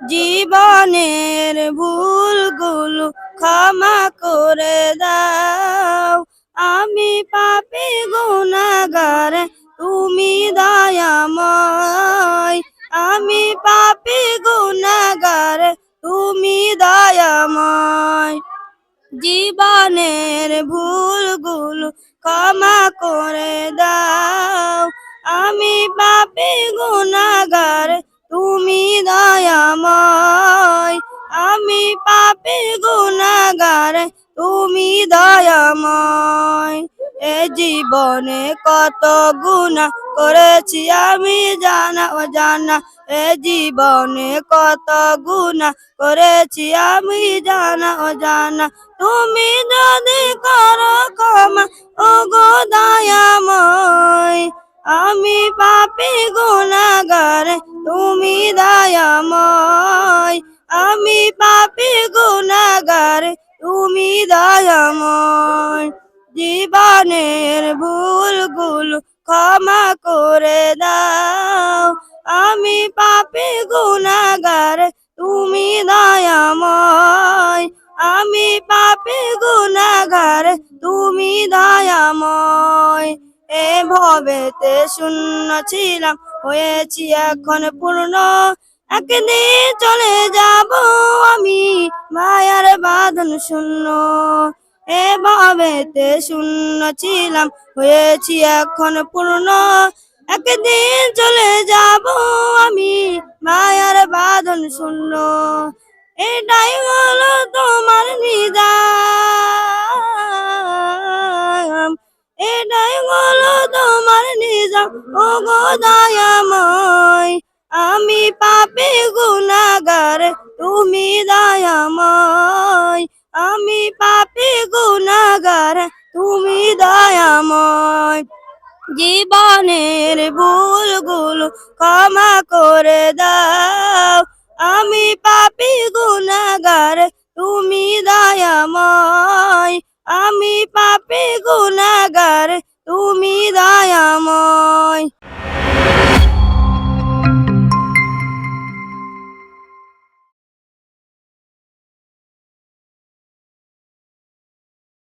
জীবনের ভুলগুলো ক্ষমা করে দাও। আমি পাপী গুনাহগার, তুমি দয়াময়। আমি পাপী গুনাহগার, তুমি দয়াময়। জীবনের ভুলগুলো ক্ষমা করে দাও। আমি পাপী গুনাহগার, তুমি দয়াময়। আমি পাপী গুনাহগার, তুমি দয়াময়। এ জীবনে কত গুনাহ করেছি আমি জানা অজানা। এ জীবনে কত গুনাহ করেছি আমি জানা অজানা। তুমি যদি করো ক্ষমা, ওগো দয়াময়। আমি পাপী গুনাহগার, তুমি দয়াময়। আমি পাপী গুনাহগার, তুমি দয়াময়। জীবনের ভুলগুলো ক্ষমা করে দাও। আমি পাপী গুনাহগার, তুমি দয়াময়। আমি পাপী গুনাহগার, তুমি দয়াময়। এ ভবেতে শূন্য ছিলাম, হয়েছি এখন পূর্ণ। একদিন চলে যাব আমি, মায়ার বাঁধন শূন্য। এ ভবেতে শূন্য ছিলাম, হয়েছি এখন পূর্ণ। একদিন চলে যাব আমি, মায়ার বাঁধন শূন্য। এটাই হলো তোমার নিজাম, এটাই হলো তোমার নিজাম, ওগো দয়াময়। আমি পাপী গুনাহগার, তুমি দয়াময়। আমি পাপী গুনাহগার, তুমি দয়াময়। জীবনের ভুলগুলো ক্ষমা করে দাও। আমি পাপী গুনাহগার,